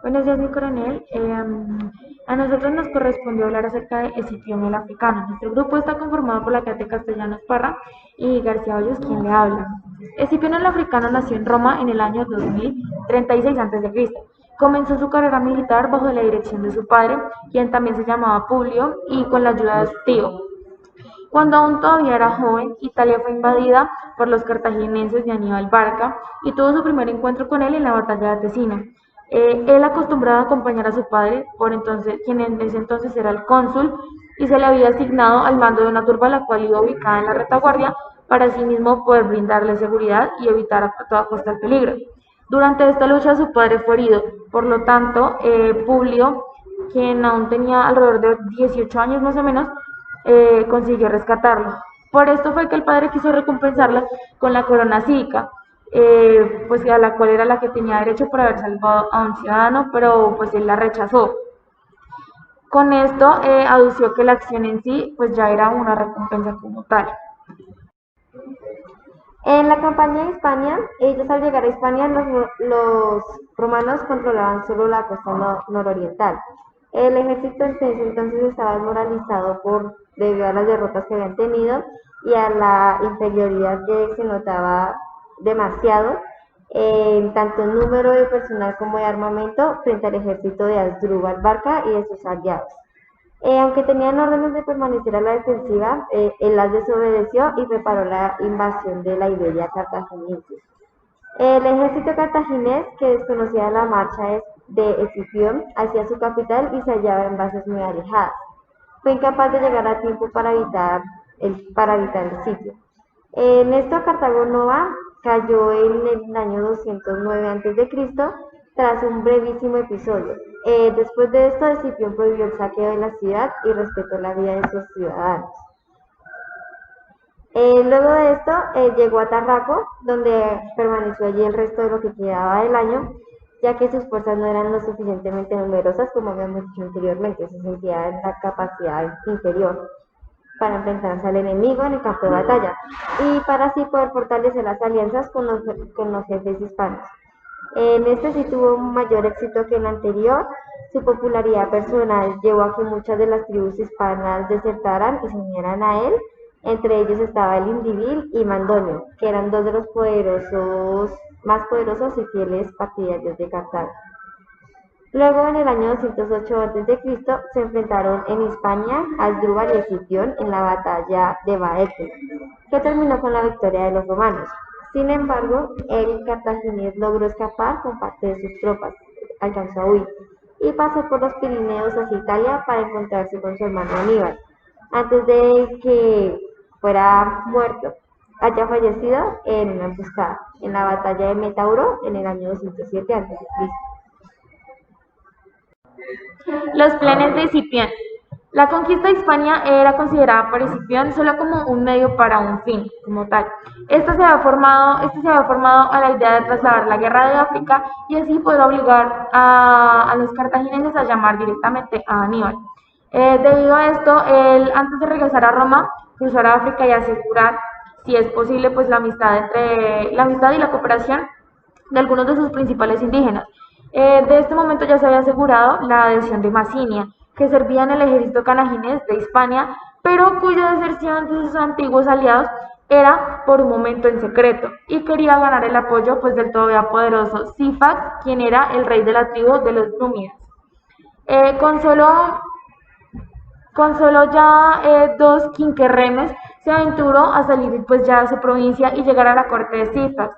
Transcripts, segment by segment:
Buenos días, mi coronel. A nosotros nos correspondió hablar acerca de Escipión el africano. Nuestro grupo está conformado por la Cate Castellanos Parra y García Hoyos, quien le habla. Escipión el africano nació en Roma en el año 2036 a.C. Comenzó su carrera militar bajo la dirección de su padre, quien también se llamaba Publio, y con la ayuda de su tío. Cuando aún todavía era joven, Italia fue invadida por los cartagineses de Aníbal Barca y tuvo su primer encuentro con él en la batalla de Tesina. Él acostumbraba a acompañar a su padre, quien en ese entonces era el cónsul, y se le había asignado al mando de una turba la cual iba ubicada en la retaguardia para así mismo poder brindarle seguridad y evitar a toda costa el peligro. Durante esta lucha su padre fue herido, por lo tanto Publio, quien aún tenía alrededor de 18 años más o menos, consiguió rescatarlo. Por esto fue que el padre quiso recompensarla con la corona cívica, pues a la cual era la que tenía derecho por haber salvado a un ciudadano, pero pues él la rechazó. Con esto adució que la acción en sí pues ya era una recompensa como tal. En la campaña de Hispania, ellos al llegar a Hispania, los romanos controlaban solo la costa nororiental. El ejército en ese entonces estaba desmoralizado debido a las derrotas que habían tenido y a la inferioridad que se notaba demasiado, tanto en número de personal como de armamento, frente al ejército de Asdrúbal Barca y de sus aliados. Aunque tenían órdenes de permanecer a la defensiva, él las desobedeció y preparó la invasión de la Iberia cartaginense. El ejército cartaginés, que desconocía la marcha de Escipión hacia su capital y se hallaba en bases muy alejadas, fue incapaz de llegar a tiempo para evitar el sitio. En esto, Cartago Nova cayó en el año 209 a.C. tras un brevísimo episodio. Después de esto, Escipión prohibió el saqueo de la ciudad y respetó la vida de sus ciudadanos. Luego de esto, llegó a Tarraco, donde permaneció allí el resto de lo que quedaba del año, ya que sus fuerzas no eran lo suficientemente numerosas como habíamos dicho anteriormente, se sentía en la capacidad inferior para enfrentarse al enemigo en el campo de batalla y para así poder fortalecer las alianzas con los jefes hispanos. En este sí tuvo un mayor éxito que en el anterior. Su popularidad personal llevó a que muchas de las tribus hispanas desertaran y se unieran a él. Entre ellos estaba el Indivil y Mandonio, que eran dos de los más poderosos y fieles partidarios de Cartago. Luego, en el año 208 a.C., se enfrentaron en Hispania Asdrúbal y Escipión en la batalla de Baetica, que terminó con la victoria de los romanos. Sin embargo, el cartaginés logró escapar con parte de sus tropas, alcanzó a huir y pasó por los Pirineos hacia Italia para encontrarse con su hermano Aníbal, antes de que fuera muerto, haya fallecido en una emboscada, en la batalla de Metauro en el año 207 a.C. Los planes de Escipión. La conquista de Hispania era considerada por Escipión solo como un medio para un fin, como tal. Este se había formado a la idea de trasladar la guerra de África y así poder obligar a los cartagineses a llamar directamente a Aníbal. Debido a esto, él antes de regresar a Roma, cruzar a África y asegurar, si es posible, pues la amistad y la cooperación de algunos de sus principales indígenas. De este momento ya se había asegurado la adhesión de Macinia, que servía en el ejército cartaginés de Hispania, pero cuya deserción de sus antiguos aliados era por un momento en secreto, y quería ganar el apoyo pues del todavía poderoso Sifax, quien era el rey de la tribu de los Númidas. Eh, con solo con solo ya dos quinquerremes se aventuró a salir pues ya de su provincia y llegar a la corte de Sifax.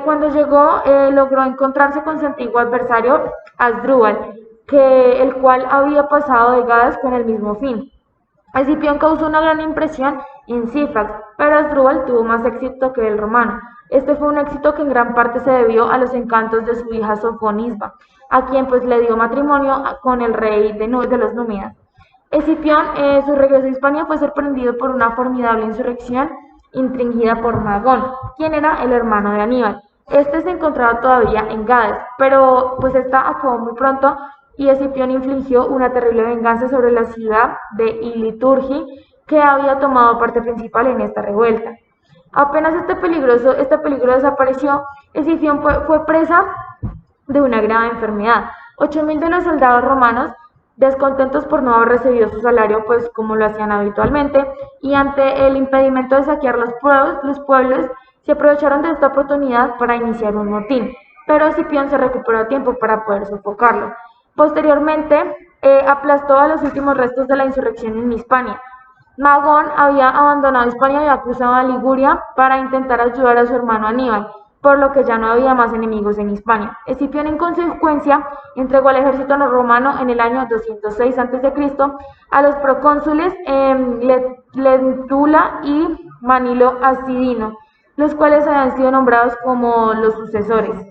Cuando llegó logró encontrarse con su antiguo adversario Asdrúbal, el cual había pasado décadas con el mismo fin. Escipión causó una gran impresión en Sifax, pero Asdrúbal tuvo más éxito que el romano. Este fue un éxito que en gran parte se debió a los encantos de su hija Sofonisba, a quien pues le dio matrimonio con el rey de los Númidas. Escipión, su regreso a Hispania fue sorprendido por una formidable insurrección intringida por Magón, quien era el hermano de Aníbal. Este se encontraba todavía en Gades, pero pues esta acabó muy pronto y Escipión infligió una terrible venganza sobre la ciudad de Iliturgi, que había tomado parte principal en esta revuelta. Apenas este peligro desapareció, Escipión fue presa de una grave enfermedad. 8.000 de los soldados romanos, descontentos por no haber recibido su salario, pues como lo hacían habitualmente, y ante el impedimento de saquear los pueblos, se aprovecharon de esta oportunidad para iniciar un motín, pero Escipión se recuperó a tiempo para poder sofocarlo. Posteriormente, aplastó a los últimos restos de la insurrección en Hispania. Magón había abandonado Hispania y acusado a Liguria para intentar ayudar a su hermano Aníbal, por lo que ya no había más enemigos en Hispania. Escipión, en consecuencia, entregó al ejército romano en el año 206 a.C. a los procónsules Lentula y Manilo Acidino, los cuales habían sido nombrados como los sucesores.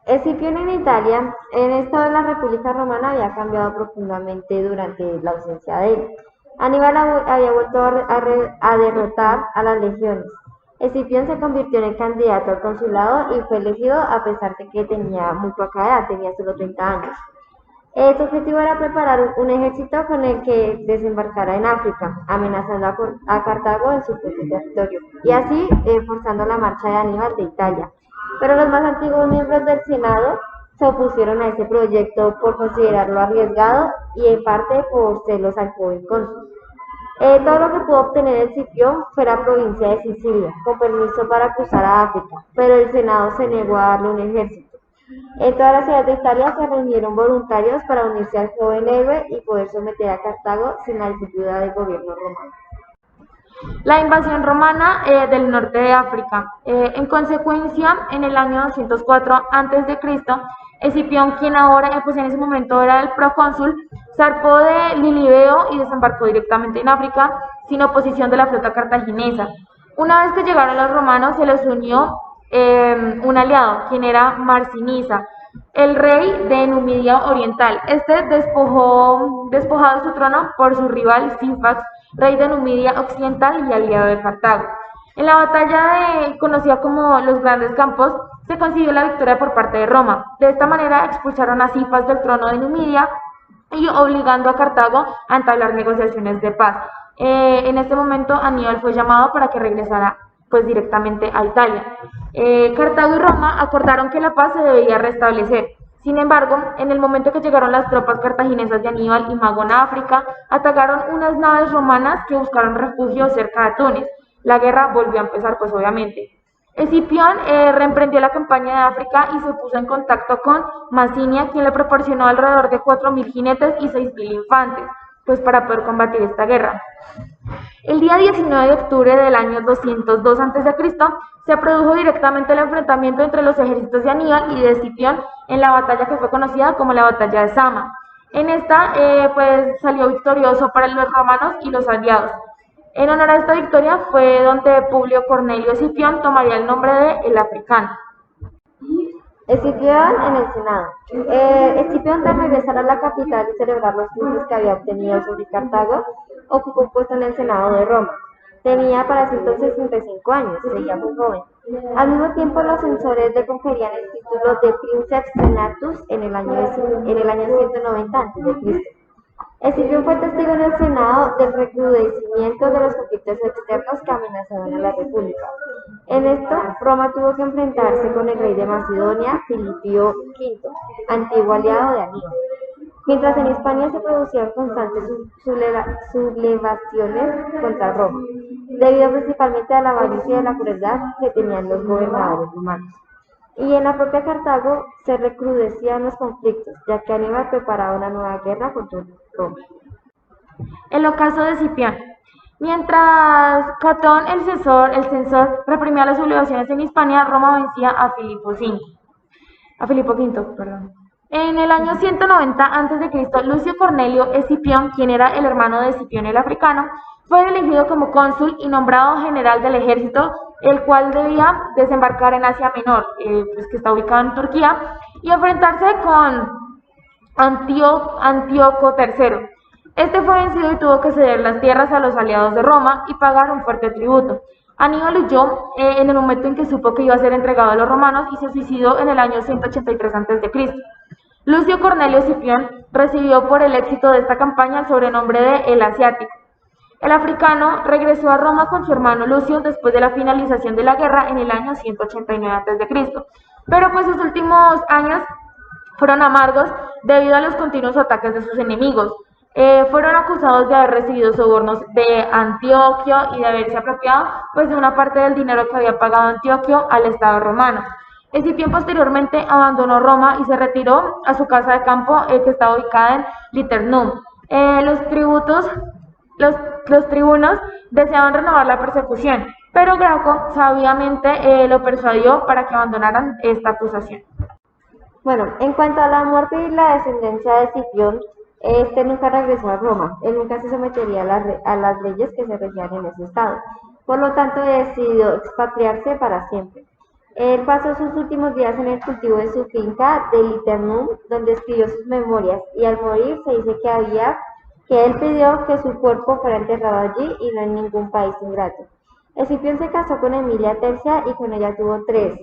Escipión en Italia, en esta la República Romana había cambiado profundamente durante la ausencia de él. Aníbal había vuelto a derrotar a las legiones. Escipión se convirtió en el candidato al consulado y fue elegido a pesar de que tenía muy poca edad, tenía solo 30 años. Su objetivo era preparar un ejército con el que desembarcara en África, amenazando a Cartago en su propio territorio, y así forzando la marcha de Aníbal de Italia. Pero los más antiguos miembros del Senado se opusieron a ese proyecto por considerarlo arriesgado y en parte por celos al joven cónsul. Todo lo que pudo obtener Escipión fue la provincia de Sicilia, con permiso para cruzar a África, pero el Senado se negó a darle un ejército. En todas las ciudades de Italia se reunieron voluntarios para unirse al joven héroe y poder someter a Cartago sin la ayuda del gobierno romano. La invasión romana del norte de África. En consecuencia, en el año 204 a.C., Escipión, quien ahora, pues en ese momento era el procónsul, zarpó de Lilibeo y desembarcó directamente en África, sin oposición de la flota cartaginesa. Una vez que llegaron los romanos, se les unió un aliado, quien era Marsinisa, el rey de Numidia Oriental. Este despojado de su trono por su rival Sifax, rey de Numidia Occidental y aliado de Cartago. En la batalla conocida como los Grandes Campos, se consiguió la victoria por parte de Roma. De esta manera expulsaron a Sifax del trono de Numidia y obligando a Cartago a entablar negociaciones de paz. En este momento Aníbal fue llamado para que regresara pues directamente a Italia. Cartago y Roma acordaron que la paz se debía restablecer. Sin embargo, en el momento que llegaron las tropas cartaginesas de Aníbal y Magón a África, atacaron unas naves romanas que buscaron refugio cerca de Túnez. La guerra volvió a empezar, pues obviamente. Escipión reemprendió la campaña de África y se puso en contacto con Masinia, quien le proporcionó alrededor de 4.000 jinetes y 6.000 infantes, pues para poder combatir esta guerra. El día 19 de octubre del año 202 a.C. se produjo directamente el enfrentamiento entre los ejércitos de Aníbal y de Escipión en la batalla que fue conocida como la batalla de Zama. En esta pues salió victorioso para los romanos y los aliados. En honor a esta victoria fue donde Publio Cornelio Escipión tomaría el nombre de el Africano. Escipión en el Senado. Escipión, de regresar a la capital y celebrar los triunfos que había obtenido sobre Cartago, ocupó un puesto en el Senado de Roma. Tenía para ese entonces 65 años, seguía muy joven. Al mismo tiempo, los censores le conferían el título de Princeps Senatus en el año 190 a.C. Escipión fue testigo en el Senado del recrudecimiento de los conflictos externos que amenazaban a la República. En esto, Roma tuvo que enfrentarse con el rey de Macedonia, Filipio V, antiguo aliado de Aníbal. Mientras en Hispania se producían constantes sublevaciones contra Roma, debido principalmente a la avaricia y la crueldad que tenían los gobernadores romanos. Y en la propia Cartago se recrudecían los conflictos, ya que Aníbal preparaba una nueva guerra contra Roma. El ocaso de Escipión. Mientras Catón, el censor, reprimía las sublevaciones en Hispania, Roma vencía a Filipo V. En el año 190 a.C., Lucio Cornelio Escipión, quien era el hermano de Escipión el Africano, fue elegido como cónsul y nombrado general del ejército, el cual debía desembarcar en Asia Menor, pues que está ubicado en Turquía, y enfrentarse con Antíoco III. Este fue vencido y tuvo que ceder las tierras a los aliados de Roma y pagar un fuerte tributo. Aníbal huyó en el momento en que supo que iba a ser entregado a los romanos y se suicidó en el año 183 a.C. Lucio Cornelio Escipión recibió por el éxito de esta campaña el sobrenombre de El Asiático. El africano regresó a Roma con su hermano Lucio después de la finalización de la guerra en el año 189 a.C. Pero pues sus últimos años fueron amargos debido a los continuos ataques de sus enemigos. Fueron acusados de haber recibido sobornos de Antioquio y de haberse apropiado pues de una parte del dinero que había pagado Antioquio al Estado romano. Escipión posteriormente abandonó Roma y se retiró a su casa de campo que está ubicada en Liternum. Los tributos los tribunos deseaban renovar la persecución, pero Graco sabiamente lo persuadió para que abandonaran esta acusación. Bueno, en cuanto a la muerte y la descendencia de Escipión, este nunca regresó a Roma. Él nunca se sometería a las leyes que se regían en ese estado. Por lo tanto, decidió expatriarse para siempre. Él pasó sus últimos días en el cultivo de su finca de Liternum, donde escribió sus memorias, y al morir se dice que él pidió que su cuerpo fuera enterrado allí y no en ningún país ingrato. Escipión se casó con Emilia Tercia y con ella tuvo tres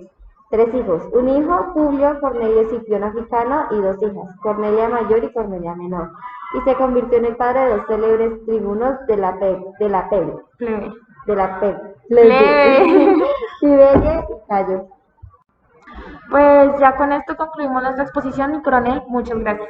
hijos, un hijo, Publio Cornelio Escipión Africano, y dos hijas, Cornelia Mayor y Cornelia Menor, y se convirtió en el padre de dos célebres tribunos de la plebe, Tiberia y Cayo. Pues ya con esto concluimos nuestra exposición, mi coronel, muchas gracias.